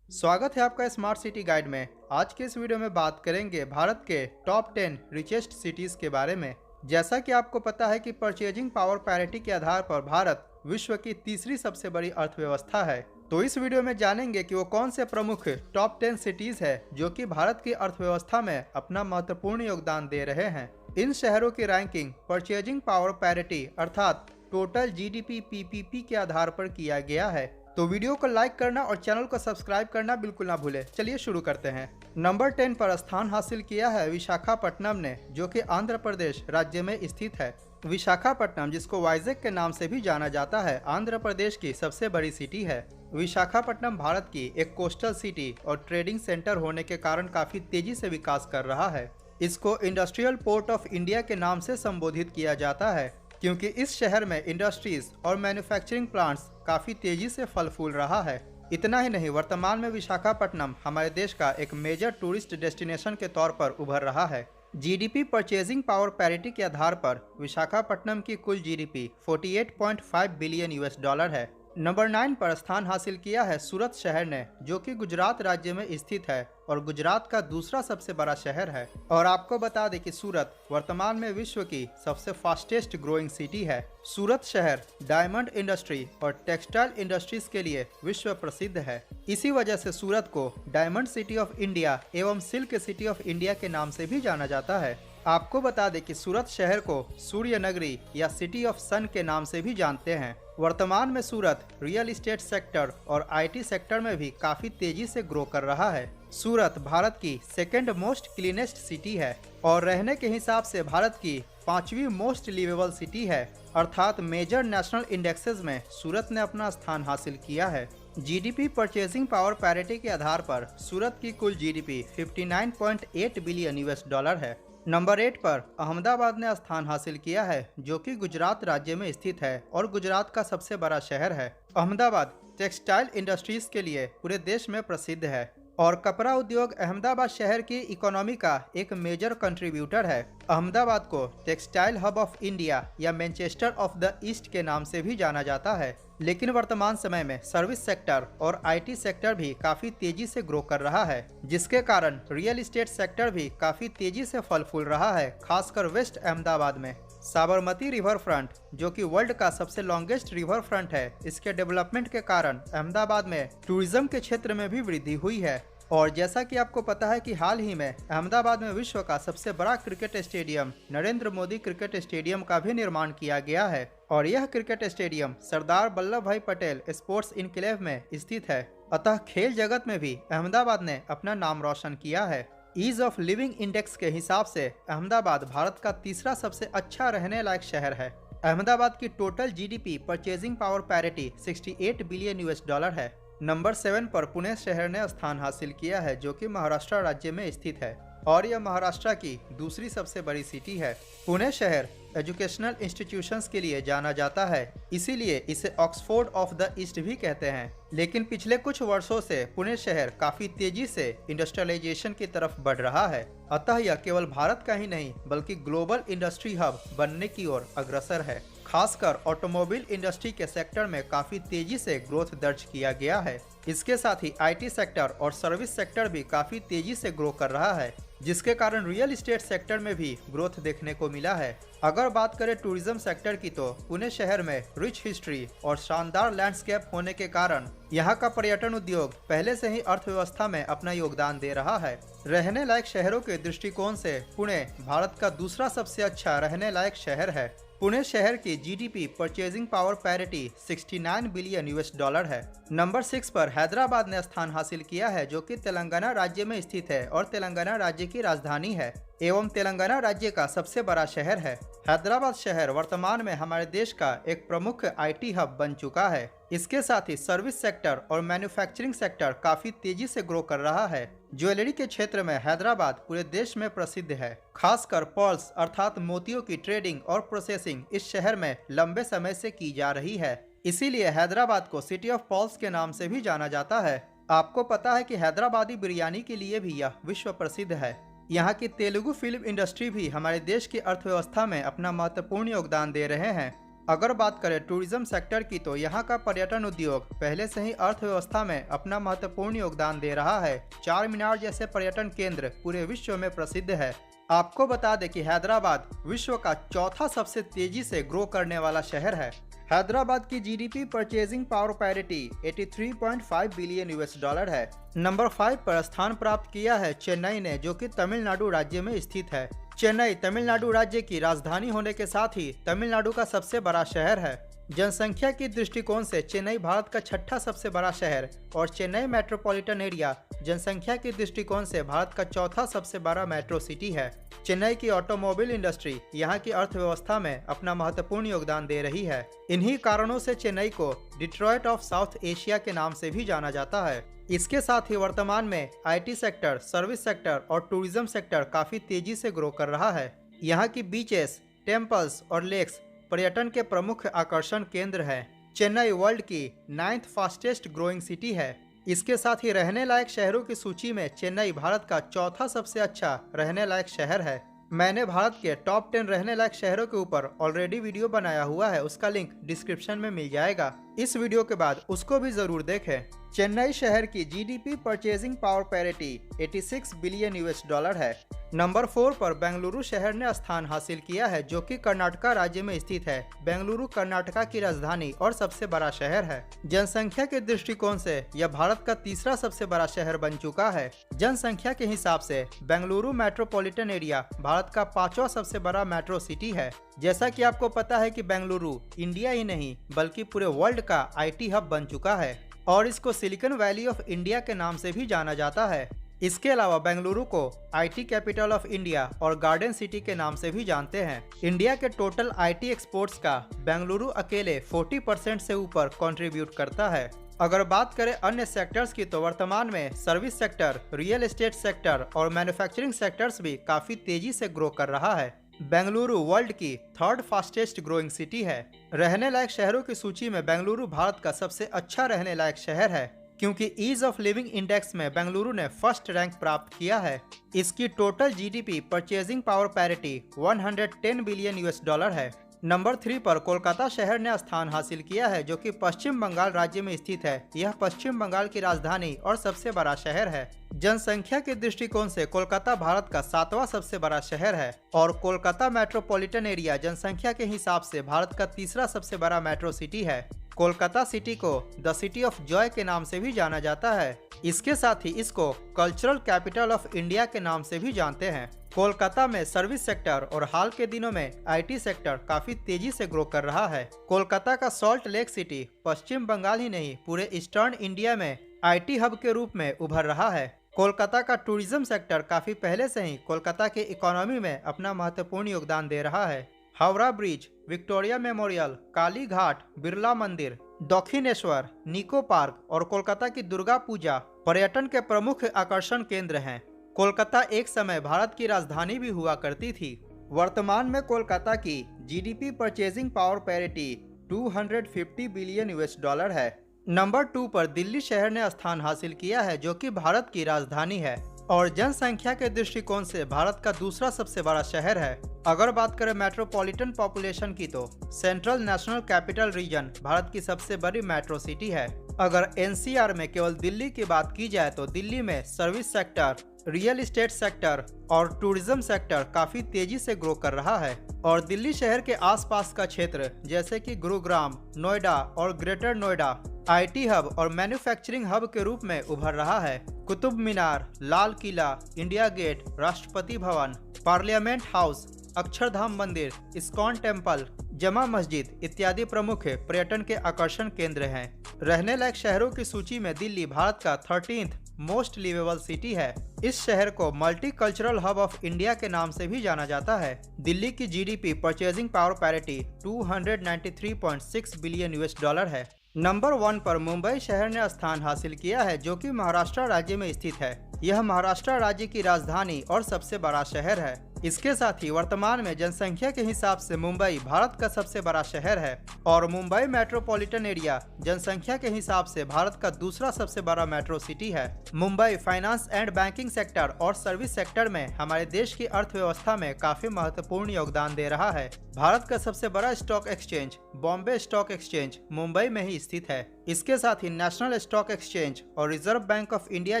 स्वागत है आपका स्मार्ट सिटी गाइड में। आज के इस वीडियो में बात करेंगे भारत के टॉप 10 रिचेस्ट सिटीज के बारे में। जैसा कि आपको पता है कि परचेजिंग पावर पैरिटी के आधार पर भारत विश्व की तीसरी सबसे बड़ी अर्थव्यवस्था है। तो इस वीडियो में जानेंगे कि वो कौन से प्रमुख टॉप 10 सिटीज है जो कि भारत की अर्थव्यवस्था में अपना महत्वपूर्ण योगदान दे रहे हैं। इन शहरों की रैंकिंग परचेजिंग पावर पैरिटी अर्थात टोटल जीडीपी पीपीपी के आधार पर किया गया है। तो वीडियो को लाइक करना और चैनल को सब्सक्राइब करना बिल्कुल ना भूलें। चलिए शुरू करते हैं। नंबर 10 पर स्थान हासिल किया है विशाखापट्टनम ने, जो कि आंध्र प्रदेश राज्य में स्थित है। विशाखापट्टनम, जिसको वाइजैक के नाम से भी जाना जाता है, आंध्र प्रदेश की सबसे बड़ी सिटी है। विशाखापट्टनम भारत की एक कोस्टल सिटी और ट्रेडिंग सेंटर होने के कारण काफी तेजी से विकास कर रहा है। इसको इंडस्ट्रियल पोर्ट ऑफ इंडिया के नाम से संबोधित किया जाता है, क्योंकि इस शहर में इंडस्ट्रीज और मैन्युफैक्चरिंग प्लांट्स काफी तेजी से फल फूल रहा है। इतना ही नहीं, वर्तमान में विशाखापट्टनम हमारे देश का एक मेजर टूरिस्ट डेस्टिनेशन के तौर पर उभर रहा है। जीडीपी परचेजिंग पावर पैरिटी के आधार पर विशाखापट्टनम की कुल जीडीपी 48.5 बिलियन यूएस डॉलर है। नंबर 9 पर स्थान हासिल किया है सूरत शहर ने, जो कि गुजरात राज्य में स्थित है और गुजरात का दूसरा सबसे बड़ा शहर है। और आपको बता दें कि सूरत वर्तमान में विश्व की सबसे फास्टेस्ट ग्रोइंग सिटी है। सूरत शहर डायमंड इंडस्ट्री और टेक्सटाइल इंडस्ट्रीज के लिए विश्व प्रसिद्ध है। इसी वजह से सूरत को डायमंड सिटी ऑफ इंडिया एवं सिल्क सिटी ऑफ इंडिया के नाम से भी जाना जाता है। आपको बता दें कि सूरत शहर को सूर्य नगरी या सिटी ऑफ सन के नाम से भी जानते हैं। वर्तमान में सूरत रियल एस्टेट सेक्टर और आईटी सेक्टर में भी काफी तेजी से ग्रो कर रहा है। सूरत भारत की सेकेंड मोस्ट क्लीनेस्ट सिटी है और रहने के हिसाब से भारत की 5वीं मोस्ट लिवेबल सिटी है, अर्थात मेजर नेशनल इंडेक्सेस में सूरत ने अपना स्थान हासिल किया है। जीडीपी परचेजिंग पावर पैरिटी के आधार पर सूरत की कुल जीडीपी 59.8 बिलियन यूएस डॉलर है। नंबर 8 पर अहमदाबाद ने स्थान हासिल किया है, जो कि गुजरात राज्य में स्थित है और गुजरात का सबसे बड़ा शहर है। अहमदाबाद टेक्सटाइल इंडस्ट्रीज के लिए पूरे देश में प्रसिद्ध है और कपड़ा उद्योग अहमदाबाद शहर की इकोनॉमी का एक मेजर कंट्रीब्यूटर है। अहमदाबाद को टेक्सटाइल हब ऑफ इंडिया या मैनचेस्टर ऑफ द ईस्ट के नाम से भी जाना जाता है। लेकिन वर्तमान समय में सर्विस सेक्टर और आईटी सेक्टर भी काफी तेजी से ग्रो कर रहा है, जिसके कारण रियल एस्टेट सेक्टर भी काफी तेजी से फल फूल रहा है, खासकर वेस्ट अहमदाबाद में। साबरमती रिवर फ्रंट, जो कि वर्ल्ड का सबसे लॉन्गेस्ट रिवर फ्रंट है, इसके डेवलपमेंट के कारण अहमदाबाद में टूरिज्म के क्षेत्र में भी वृद्धि हुई है। और जैसा कि आपको पता है कि हाल ही में अहमदाबाद में विश्व का सबसे बड़ा cricket stadium Narendra Modi cricket stadium का भी निर्माण किया गया है और यह क्रिकेट स्टेडियम सरदार वल्लभ भाई पटेल स्पोर्ट्स इनक्लेव में स्थित है। अतः खेल जगत में भी अहमदाबाद ने अपना नाम रोशन किया है। ईज ऑफ लिविंग इंडेक्स के हिसाब से अहमदाबाद भारत का तीसरा सबसे अच्छा रहने लायक शहर है। अहमदाबाद की total GDP purchasing power parity 68 billion US dollar है। नंबर 7 पर पुणे शहर ने स्थान हासिल किया है, जो कि महाराष्ट्र राज्य में स्थित है और यह महाराष्ट्र की दूसरी सबसे बड़ी सिटी है। पुणे शहर एजुकेशनल इंस्टीट्यूशंस के लिए जाना जाता है, इसीलिए इसे ऑक्सफोर्ड ऑफ द ईस्ट भी कहते हैं। लेकिन पिछले कुछ वर्षों से पुणे शहर काफी तेजी से इंडस्ट्रियलाइजेशन की तरफ बढ़ रहा है, अतः यह केवल भारत का ही नहीं बल्कि ग्लोबल इंडस्ट्री हब बनने की ओर अग्रसर है। खासकर ऑटोमोबाइल इंडस्ट्री के सेक्टर में काफी तेजी से ग्रोथ दर्ज किया गया है। इसके साथ ही आईटी सेक्टर और सर्विस सेक्टर भी काफी तेजी से ग्रो कर रहा है, जिसके कारण रियल एस्टेट सेक्टर में भी ग्रोथ देखने को मिला है। अगर बात करें टूरिज्म सेक्टर की, तो पुणे शहर में रिच हिस्ट्री और शानदार लैंडस्केप होने के कारण यहाँ का पर्यटन उद्योग पहले से ही अर्थव्यवस्था में अपना योगदान दे रहा है। रहने लायक शहरों के दृष्टिकोण से पुणे भारत का दूसरा सबसे अच्छा रहने लायक शहर है। पुणे शहर की GDP purchasing power parity 69 billion US dollar है। नंबर 6 पर हैदराबाद ने स्थान हासिल किया है, जो कि तेलंगाना राज्य में स्थित है और तेलंगाना राज्य की राजधानी है एवं तेलंगाना राज्य का सबसे बड़ा शहर है। हैदराबाद शहर वर्तमान में हमारे देश का एक प्रमुख आईटी हब बन चुका है। इसके साथ ही सर्विस सेक्टर और मैन्युफैक्चरिंग सेक्टर काफी तेजी से ग्रो कर रहा है। ज्वेलरी के क्षेत्र में हैदराबाद पूरे देश में प्रसिद्ध है। खासकर पर्ल्स अर्थात मोतियों की ट्रेडिंग और प्रोसेसिंग इस शहर में लंबे समय से की जा रही है, इसीलिए हैदराबाद को सिटी ऑफ पर्ल्स के नाम से भी जाना जाता है। आपको पता है कि हैदराबादी बिरयानी के लिए भी यह विश्व प्रसिद्ध है। यहाँ की तेलुगु फिल्म इंडस्ट्री भी हमारे देश की अर्थव्यवस्था में अपना महत्वपूर्ण योगदान दे रहे हैं। अगर बात करें टूरिज्म सेक्टर की तो यहाँ का पर्यटन उद्योग पहले से ही अर्थव्यवस्था में अपना महत्वपूर्ण योगदान दे रहा है। चार मीनार जैसे पर्यटन केंद्र पूरे विश्व में प्रसिद्ध है। आपको बता दें कि हैदराबाद विश्व का चौथा सबसे तेजी से ग्रो करने वाला शहर है। हैदराबाद की GDP purchasing power parity 83.5 billion US dollar है। नंबर 5 पर स्थान प्राप्त किया है चेन्नई ने, जो कि तमिलनाडु राज्य में स्थित है। चेन्नई तमिलनाडु राज्य की राजधानी होने के साथ ही तमिलनाडु का सबसे बड़ा शहर है। जनसंख्या की दृष्टिकोण से चेन्नई भारत का छठा सबसे बड़ा शहर और चेन्नई मेट्रोपॉलिटन एरिया जनसंख्या की दृष्टिकोण से भारत का चौथा सबसे बड़ा मेट्रो सिटी है। चेन्नई की ऑटोमोबाइल इंडस्ट्री यहाँ की अर्थव्यवस्था में अपना महत्वपूर्ण योगदान दे रही है। इन्हीं कारणों से चेन्नई को डिट्रॉइट ऑफ साउथ एशिया के नाम से भी जाना जाता है। इसके साथ ही वर्तमान में आईटी सेक्टर, सर्विस सेक्टर और टूरिज्म सेक्टर काफी तेजी से ग्रो कर रहा है। यहाँ की बीचेस, टेम्पल्स और लेक्स पर्यटन के प्रमुख आकर्षण केंद्र हैं। चेन्नई वर्ल्ड की 9th फास्टेस्ट ग्रोइंग सिटी है। इसके साथ ही रहने लायक शहरों की सूची में चेन्नई भारत का चौथा सबसे अच्छा रहने लायक शहर है। मैंने भारत के टॉप 10 रहने लायक शहरों के ऊपर ऑलरेडी वीडियो बनाया हुआ है, उसका लिंक डिस्क्रिप्शन में मिल जाएगा। इस वीडियो के बाद उसको भी जरूर देखें। चेन्नई शहर की GDP purchasing power parity 86 billion US dollar है। नंबर 4 पर बेंगलुरु शहर ने स्थान हासिल किया है, जो कि कर्नाटका राज्य में स्थित है। बेंगलुरु कर्नाटका की राजधानी और सबसे बड़ा शहर है। जनसंख्या के दृष्टिकोण से यह भारत का तीसरा सबसे बड़ा शहर बन चुका है। जनसंख्या के हिसाब से बेंगलुरु मेट्रोपॉलिटन एरिया भारत का 5वां सबसे बड़ा मेट्रो सिटी है। जैसा कि आपको पता है कि बेंगलुरु इंडिया ही नहीं बल्कि पूरे वर्ल्ड का आईटी हब बन चुका है और इसको सिलिकॉन वैली ऑफ इंडिया के नाम से भी जाना जाता है। इसके अलावा बेंगलुरु को आईटी कैपिटल ऑफ इंडिया और गार्डन सिटी के नाम से भी जानते हैं। इंडिया के टोटल आईटी एक्सपोर्ट्स का बेंगलुरु अकेले 40% से ऊपर कंट्रीब्यूट करता है। अगर बात करें अन्य सेक्टर्स की तो वर्तमान में service sector, real estate sector और मैन्युफैक्चरिंग सेक्टर्स भी काफी तेजी से ग्रो कर रहा है। बेंगलुरु वर्ल्ड की 3rd फास्टेस्ट ग्रोइंग सिटी है। रहने लायक शहरों की सूची में बेंगलुरु भारत का सबसे अच्छा रहने लायक शहर है, क्योंकि ईज ऑफ लिविंग इंडेक्स में बेंगलुरु ने फर्स्ट रैंक प्राप्त किया है। इसकी total GDP purchasing power parity 110 billion US dollar है। नंबर 3 पर कोलकाता शहर ने स्थान हासिल किया है, जो कि पश्चिम बंगाल राज्य में स्थित है। यह पश्चिम बंगाल की राजधानी और सबसे बड़ा शहर है। जनसंख्या के दृष्टिकोण से कोलकाता भारत का 7वां सबसे बड़ा शहर है और कोलकाता मेट्रोपॉलिटन एरिया जनसंख्या के हिसाब से भारत का तीसरा सबसे बड़ा मेट्रो सिटी है। कोलकाता सिटी को द सिटी ऑफ जॉय के नाम से भी जाना जाता है। इसके साथ ही इसको कल्चरल कैपिटल ऑफ इंडिया के नाम से भी जानते हैं। कोलकाता में सर्विस सेक्टर और हाल के दिनों में आईटी सेक्टर काफी तेजी से ग्रो कर रहा है। कोलकाता का सॉल्ट लेक सिटी पश्चिम बंगाल ही नहीं पूरे ईस्टर्न इंडिया में आईटी हब के रूप में उभर रहा है। कोलकाता का टूरिज्म सेक्टर काफी पहले से ही कोलकाता के इकोनॉमी में अपना महत्वपूर्ण योगदान दे रहा है। Howrah bridge, Victoria memorial, Kali Ghat, Birla मंदिर, दक्षिणेश्वर, निको पार्क और कोलकाता की दुर्गा पूजा पर्यटन के प्रमुख आकर्षण केंद्र हैं। कोलकाता एक समय भारत की राजधानी भी हुआ करती थी। वर्तमान में कोलकाता की GDP purchasing power parity 250 billion US dollar है। नंबर 2 पर दिल्ली शहर ने स्थान हासिल किया है, जो कि भारत की राजधानी है और जनसंख्या के दृष्टिकोण से भारत का दूसरा सबसे बड़ा शहर है। अगर बात करें मेट्रोपॉलिटन पॉपुलेशन की तो central national capital region Bharat की सबसे बड़ी मेट्रो सिटी है। अगर एनसीआर में केवल दिल्ली की बात की जाए तो दिल्ली में service sector, real estate sector और टूरिज्म सेक्टर काफी तेजी से ग्रो कर रहा है और दिल्ली शहर के आसपास का क्षेत्र जैसे कि गुरुग्राम, नोएडा और ग्रेटर नोएडा आईटी हब और मैन्युफैक्चरिंग हब के रूप में उभर रहा है। Qutub Minar, Lal Qila, India gate, Rashtrapati Bhavan, parliament house, Akshardham मंदिर, इस्कॉन टेम्पल, जमा मस्जिद इत्यादि प्रमुख पर्यटन के आकर्षण केंद्र हैं। रहने लायक शहरों की सूची में दिल्ली भारत का 13th मोस्ट लिवेबल सिटी है। इस शहर को multi cultural hub of India के नाम से भी जाना जाता है। दिल्ली की GDP purchasing power parity 293.6 billion US dollar है। नंबर 1 पर मुंबई शहर ने स्थान हासिल किया है, जो कि महाराष्ट्र राज्य में स्थित है। यह महाराष्ट्र राज्य की राजधानी और सबसे बड़ा शहर है। इसके साथ ही वर्तमान में जनसंख्या के हिसाब से मुंबई भारत का सबसे बड़ा शहर है और मुंबई मेट्रोपॉलिटन एरिया जनसंख्या के हिसाब से भारत का दूसरा सबसे बड़ा मेट्रो सिटी है। Mumbai finance and banking sector और सर्विस सेक्टर में हमारे देश की अर्थव्यवस्था में काफी महत्वपूर्ण योगदान दे रहा है। भारत का सबसे बड़ा stock exchange Bombay stock exchange Mumbai में ही स्थित है। इसके साथ ही नेशनल स्टॉक एक्सचेंज और रिजर्व बैंक ऑफ इंडिया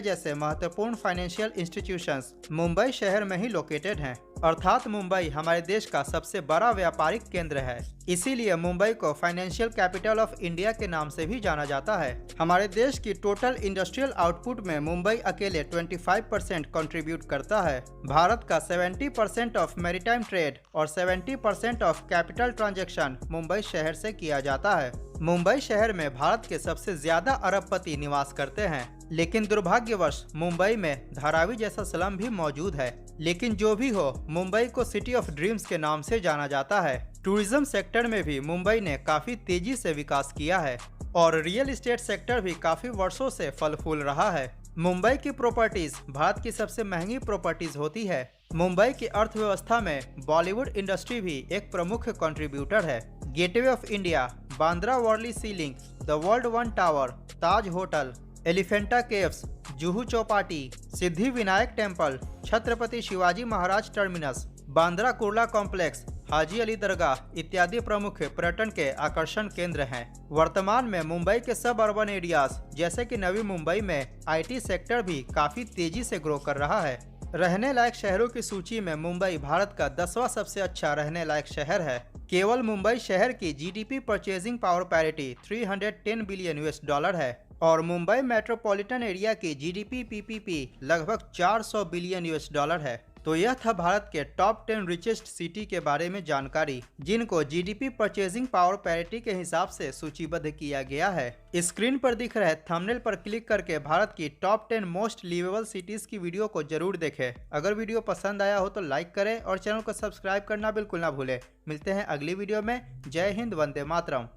जैसे महत्वपूर्ण फाइनेंशियल इंस्टीट्यूशंस मुंबई शहर में ही लोकेटेड हैं। अर्थात मुंबई हमारे देश का सबसे बड़ा व्यापारिक केंद्र है। इसीलिए मुंबई को फाइनेंशियल कैपिटल ऑफ इंडिया के नाम से भी जाना जाता है। हमारे देश की टोटल इंडस्ट्रियल आउटपुट में मुंबई अकेले 25% कंट्रीब्यूट करता है। भारत का 70% ऑफ मैरीटाइम ट्रेड और 70% ऑफ कैपिटल ट्रांजैक्शन मुंबई शहर से किया जाता है। मुंबई शहर में भारत के सबसे ज्यादा अरबपति निवास करते हैं, लेकिन दुर्भाग्यवश मुंबई में धारावी जैसा स्लम भी मौजूद है। लेकिन जो भी हो, मुंबई को सिटी ऑफ ड्रीम्स के नाम से जाना जाता है। टूरिज्म सेक्टर में भी मुंबई ने काफी तेजी से विकास किया है और रियल एस्टेट सेक्टर भी काफी वर्षों से फल फूल रहा है। मुंबई की प्रॉपर्टीज भारत की सबसे महंगी प्रॉपर्टीज होती है। मुंबई की अर्थव्यवस्था में बॉलीवुड इंडस्ट्री भी एक प्रमुख कंट्रीब्यूटर है। Gateway of India, Bandra Worli sea link, the world one tower, Taj hotel, Elephanta caves, Juhu Chowpatty, Siddhi Vinayak temple, Chhatrapati Shivaji Maharaj terminus, Bandra Kurla complex, Haji Ali Dargah इत्यादि प्रमुख पर्यटन के आकर्षण केंद्र हैं। वर्तमान में मुंबई के सब अर्बन एरियाज जैसे कि नवी मुंबई में आईटी सेक्टर भी काफी तेजी से ग्रो कर रहा है। रहने लायक शहरों की सूची में मुंबई भारत का 10वां सबसे अच्छा रहने लायक शहर है। केवल मुंबई शहर की GDP purchasing power parity 310 billion US है और मुंबई मेट्रोपॉलिटन एरिया की जीडीपी पीपीपी लगभग 400 बिलियन US है। तो यह था भारत के टॉप 10 रिचेस्ट सिटी के बारे में जानकारी, जिनको जीडीपी परचेजिंग पावर पैरिटी के हिसाब से सूचीबद्ध किया गया है। स्क्रीन पर दिख रहे थंबनेल पर क्लिक करके भारत की टॉप 10 मोस्ट लिवेबल सिटीज की वीडियो को जरूर देखें। अगर वीडियो पसंद आया हो तो लाइक करें और चैनल को सब्सक्राइब करना बिल्कुल ना भूलें। मिलते हैं अगली वीडियो में। जय हिंद, वंदे मातरम।